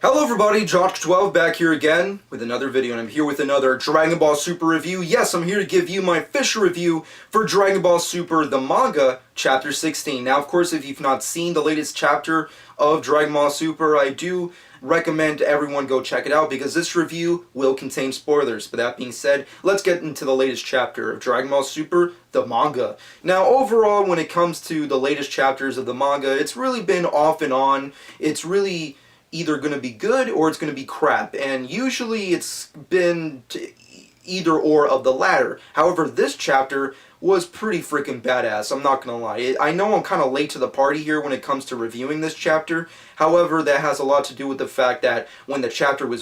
Hello everybody, Josh12 back here again with another video, and I'm here with another Dragon Ball Super review. Yes, I'm here to give you my official review for Dragon Ball Super, the manga, Chapter 16. Now, of course, if you've not seen the latest chapter of Dragon Ball Super, I do recommend everyone go check it out because this review will contain spoilers. But that being said, let's get into the latest chapter of Dragon Ball Super, the manga. Now, overall, when it comes to the latest chapters of the manga, it's really been off and on. It's really either going to be good or it's going to be crap, and usually it's been either or of the latter. However, this chapter was pretty freaking badass, I'm not going to lie. I know I'm kind of late to the party here when it comes to reviewing this chapter. However, that has a lot to do with the fact that when the chapter was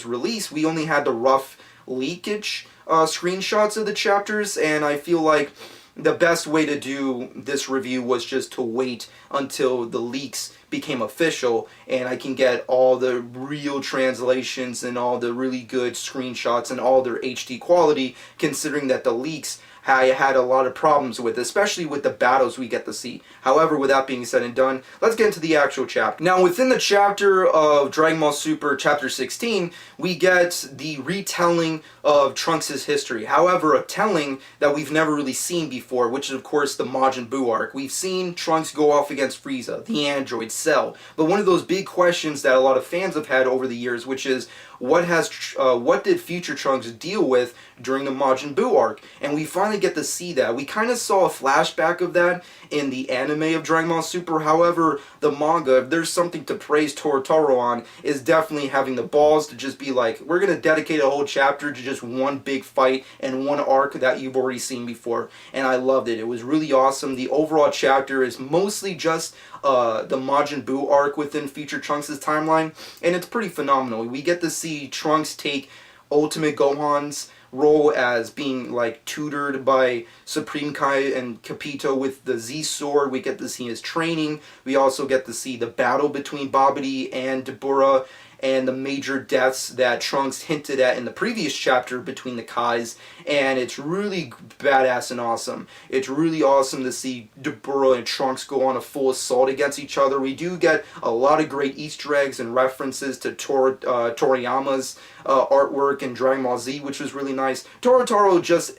released, we only had the rough leakage screenshots of the chapters, and I feel like the best way to do this review was just to wait until the leaks became official and I can get all the real translations and all the really good screenshots and all their HD quality, considering that the leaks I had a lot of problems with, especially with the battles we get to see. However, with that being said and done, let's get into the actual chapter. Now, within the chapter of Dragon Ball Super Chapter 16, we get the retelling of Trunks' history. However, a telling that we've never really seen before, which is, of course, the Majin Buu arc. We've seen Trunks go off against Frieza, the android, Cell. But one of those big questions that a lot of fans have had over the years, which is, what did future Trunks deal with during the Majin Buu arc? And we finally get to see that. We kind of saw a flashback of that in the anime of Dragon Ball Super. However, the manga, if there's something to praise Toriyama on, is definitely having the balls to just be like, we're going to dedicate a whole chapter to just one big fight and one arc that you've already seen before. And I loved it. It was really awesome. The overall chapter is mostly just the Majin Buu arc within future Trunks' timeline, and it's pretty phenomenal. We get to see Trunks take Ultimate Gohan's role as being like tutored by Supreme Kai and Capito with the Z Sword. We get to see his training. We also get to see the battle between Babidi and Dabura and the major deaths that Trunks hinted at in the previous chapter between the Kais, and it's really badass and awesome. It's really awesome to see Dabura and Trunks go on a full assault against each other. We do get a lot of great Easter eggs and references to Toriyama's artwork in Dragon Ball Z, which was really nice. Toyotarō, just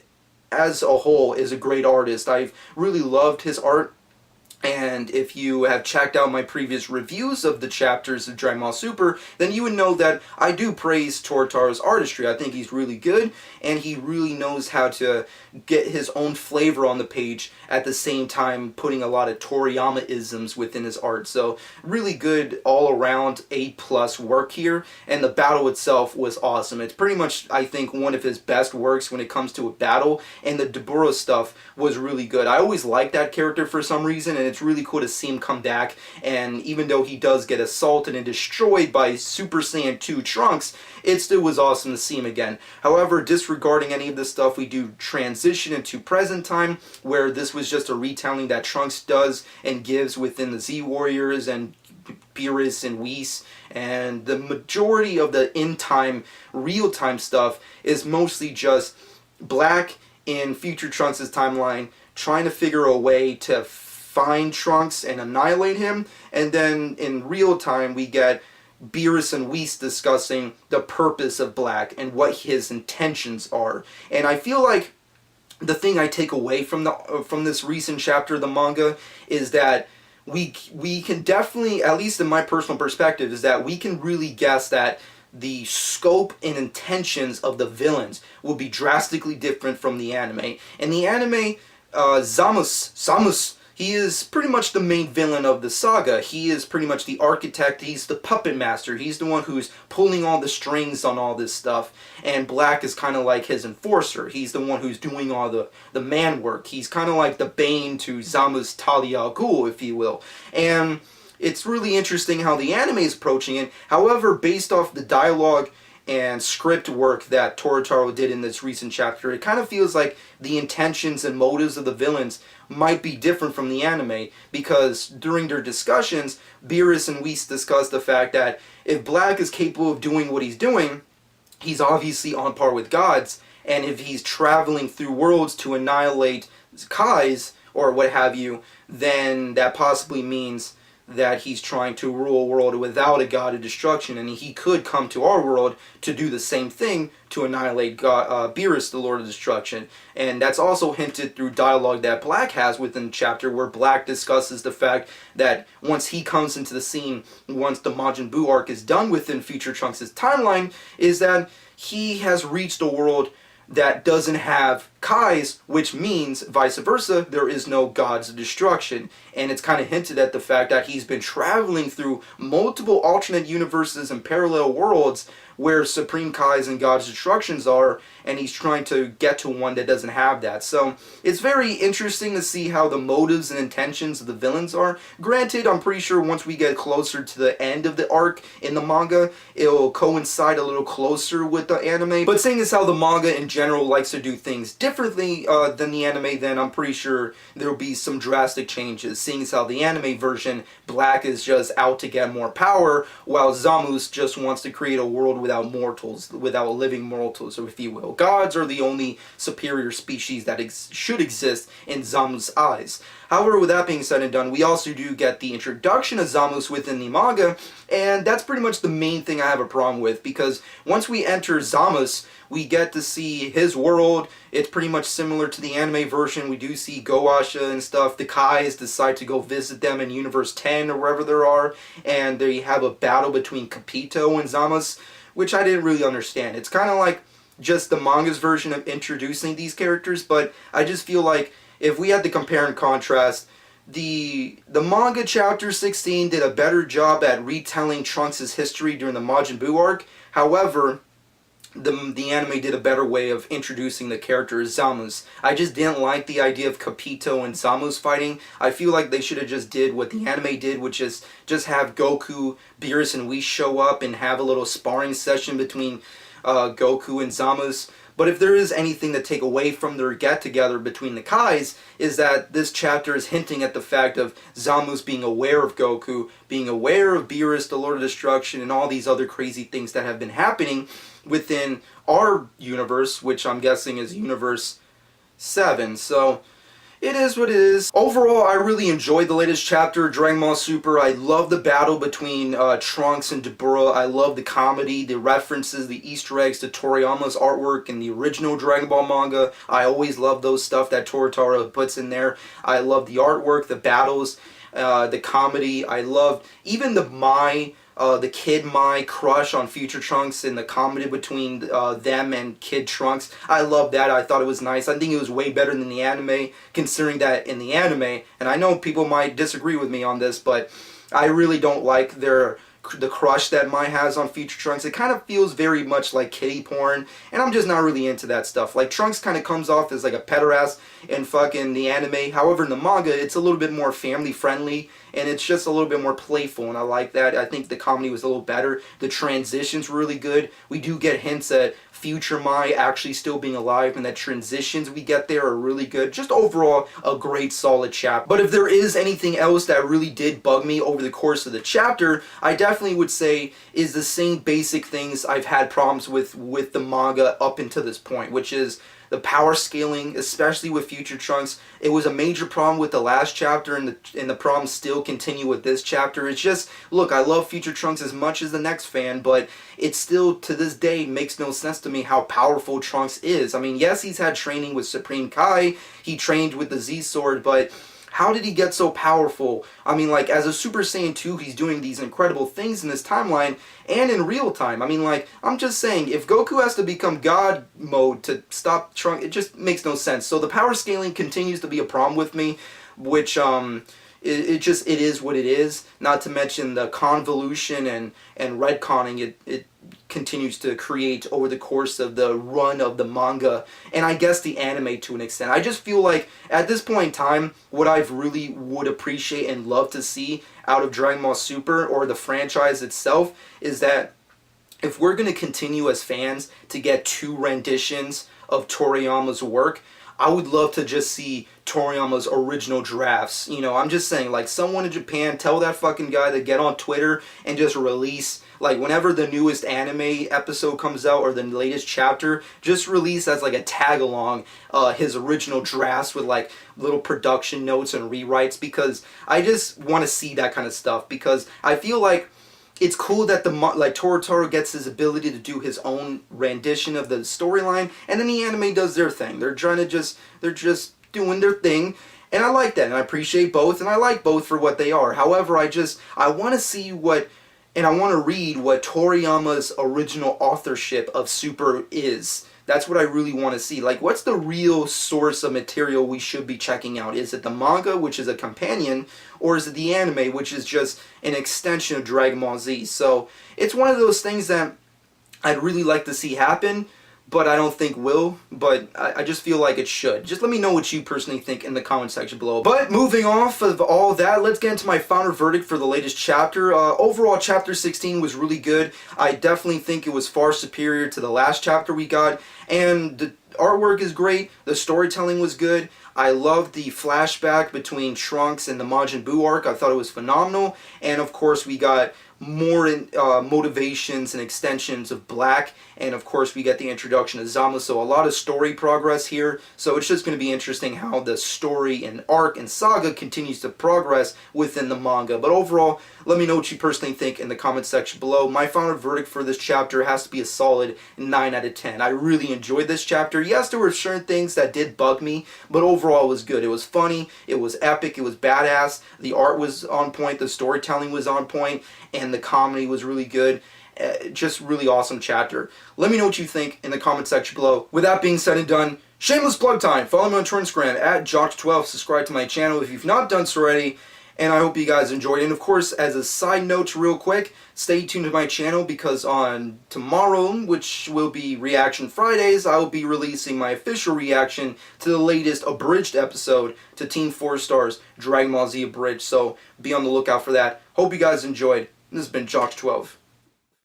as a whole, is a great artist. I've really loved his art. And if you have checked out my previous reviews of the chapters of Dragon Ball Super, then you would know that I do praise Toyotaro's artistry. I think he's really good, and he really knows how to get his own flavor on the page at the same time putting a lot of Toriyama-isms within his art. So really good all-around A+ work here, and the battle itself was awesome. It's pretty much, I think, one of his best works when it comes to a battle, and the Dabura stuff was really good. I always liked that character for some reason, and it's really cool to see him come back, and even though he does get assaulted and destroyed by Super Saiyan 2 Trunks, it still was awesome to see him again. However, disregarding any of this stuff, we do transition into present time, where this was just a retelling that Trunks does and gives within the Z Warriors and Beerus and Whis, and the majority of the in-time, real-time stuff is mostly just Black in future Trunks' timeline trying to figure a way to find Trunks and annihilate him, and then in real time we get Beerus and Whis discussing the purpose of Black and what his intentions are. And I feel like the thing I take away from this recent chapter of the manga is that we can definitely, at least in my personal perspective, is that we can really guess that the scope and intentions of the villains will be drastically different from the anime. In the anime, Samus, he is pretty much the main villain of the saga. He is pretty much the architect. He's the puppet master. He's the one who's pulling all the strings on all this stuff. And Black is kind of like his enforcer. He's the one who's doing all the man work. He's kind of like the Bane to Zamu's Talia al Ghul, if you will. And it's really interesting how the anime is approaching it. However, based off the dialogue and script work that Toyotarō did in this recent chapter, it kind of feels like the intentions and motives of the villains might be different from the anime, because during their discussions, Beerus and Whis discussed the fact that if Black is capable of doing what he's doing, he's obviously on par with gods, and if he's traveling through worlds to annihilate Kais, or what have you, then that possibly means that he's trying to rule a world without a god of destruction, and he could come to our world to do the same thing, to annihilate Beerus, the Lord of Destruction. And that's also hinted through dialogue that Black has within the chapter, where Black discusses the fact that once he comes into the scene, once the Majin Buu arc is done within Future Trunks' timeline, is that he has reached a world that doesn't have Kais, which means, vice versa, there is no gods of destruction. And it's kind of hinted at the fact that he's been traveling through multiple alternate universes and parallel worlds where Supreme Kais and God's Destructions are, and he's trying to get to one that doesn't have that. So it's very interesting to see how the motives and intentions of the villains are. Granted, I'm pretty sure once we get closer to the end of the arc in the manga, it'll coincide a little closer with the anime. But seeing as how the manga in general likes to do things differently than the anime, then I'm pretty sure there'll be some drastic changes. Seeing as how the anime version, Black is just out to get more power, while Samus just wants to create a world without mortals, without living mortals, if you will. Gods are the only superior species that should exist in Samus' eyes. However, with that being said and done, we also do get the introduction of Samus within the manga, and that's pretty much the main thing I have a problem with, because once we enter Samus, we get to see his world. It's pretty much similar to the anime version. We do see Goasha and stuff. The Kais decide to go visit them in Universe 10 or wherever there are, and they have a battle between Capito and Samus, which I didn't really understand. It's kind of like just the manga's version of introducing these characters, but I just feel like if we had to compare and contrast, the manga chapter 16 did a better job at retelling Trunks' history during the Majin Buu arc. However, the anime did a better way of introducing the character Samus. I just didn't like the idea of Capito and Samus fighting. I feel like they should have just did what the anime did, which is just have Goku, Beerus, and Whis show up and have a little sparring session between Goku and Samus. But if there is anything to take away from their get-together between the Kais, is that this chapter is hinting at the fact of Samus being aware of Goku, being aware of Beerus, the Lord of Destruction, and all these other crazy things that have been happening within our universe, which I'm guessing is Universe 7. So it is what it is. Overall, I really enjoyed the latest chapter, Dragon Ball Super. I love the battle between Trunks and Dabura. I love the comedy, the references, the Easter eggs to Toriyama's artwork in the original Dragon Ball manga. I always love those stuff that Toyotarō puts in there. I love the artwork, the battles, the comedy. I loved even the Kid Mai crush on Future Trunks and the comedy between them and Kid Trunks. I love that. I thought it was nice. I think it was way better than the anime, considering that in the anime, and I know people might disagree with me on this, but I really don't like the crush that Mai has on Future Trunks. It kind of feels very much like kiddie porn, and I'm just not really into that stuff. Like, Trunks kind of comes off as like a pederast in fucking the anime. However, in the manga, it's a little bit more family friendly, and it's just a little bit more playful, and I like that. I think the comedy was a little better. The transitions were really good. We do get hints at future Mai actually still being alive, and the transitions we get there are really good. Just overall, a great solid chapter. But if there is anything else that really did bug me over the course of the chapter, I definitely would say is the same basic things I've had problems with the manga up until this point, which is the power scaling, especially with Future Trunks. It was a major problem with the last chapter, and the problems still continue with this chapter. It's just, look, I love Future Trunks as much as the next fan, but it still, to this day, makes no sense to me how powerful Trunks is. I mean, yes, he's had training with Supreme Kai, he trained with the Z-Sword, but how did he get so powerful? I mean, like, as a Super Saiyan 2, he's doing these incredible things in this timeline and in real time. I mean, like, I'm just saying, if Goku has to become God mode to stop Trunks, it just makes no sense. So the power scaling continues to be a problem with me, which, it is what it is. Not to mention the convolution and retconning it continues to create over the course of the run of the manga, and I guess the anime to an extent. I just feel like at this point in time, what I really would appreciate and love to see out of Dragon Ball Super or the franchise itself is that if we're going to continue as fans to get 2 renditions of Toriyama's work, I would love to just see Toriyama's original drafts. You know, I'm just saying, like, someone in Japan, tell that fucking guy to get on Twitter and just release, like, whenever the newest anime episode comes out or the latest chapter, just release as like a tag along his original drafts with like little production notes and rewrites, because I just want to see that kind of stuff, because I feel like it's cool that Toyotarō gets his ability to do his own rendition of the storyline, and then the anime does their thing. They're just doing their thing, and I like that, and I appreciate both, and I like both for what they are. However, I want to see what, and I want to read what Toriyama's original authorship of Super is. That's what I really want to see. Like, what's the real source of material we should be checking out? Is it the manga, which is a companion, or is it the anime, which is just an extension of Dragon Ball Z? So, it's one of those things that I'd really like to see happen, but I don't think will, but I just feel like it should. Just let me know what you personally think in the comment section below. But moving off of all that, let's get into my final verdict for the latest chapter. Overall, chapter 16 was really good. I definitely think it was far superior to the last chapter we got, and the artwork is great, the storytelling was good. I loved the flashback between Trunks and the Majin Buu arc. I thought it was phenomenal, and of course we got more motivations and extensions of Black, and of course we get the introduction of Samus, so a lot of story progress here. So it's just going to be interesting how the story and arc and saga continues to progress within the manga. But overall, let me know what you personally think in the comment section below. My final verdict for this chapter has to be a solid 9 out of 10. I really enjoyed this chapter. Yes, there were certain things that did bug me, but overall it was good. It was funny, it was epic, it was badass, the art was on point, the storytelling was on point, and the comedy was really good. Just really awesome chapter. Let me know what you think in the comment section below. With that being said and done, shameless plug time. Follow me on Instagram at Jock12. Subscribe to my channel if you've not done so already. And I hope you guys enjoyed it. And of course, as a side note real quick, stay tuned to my channel, because on tomorrow, which will be Reaction Fridays, I will be releasing my official reaction to the latest abridged episode to Team 4 Star's Dragon Ball Z Abridged. So be on the lookout for that. Hope you guys enjoyed. This has been Jock12.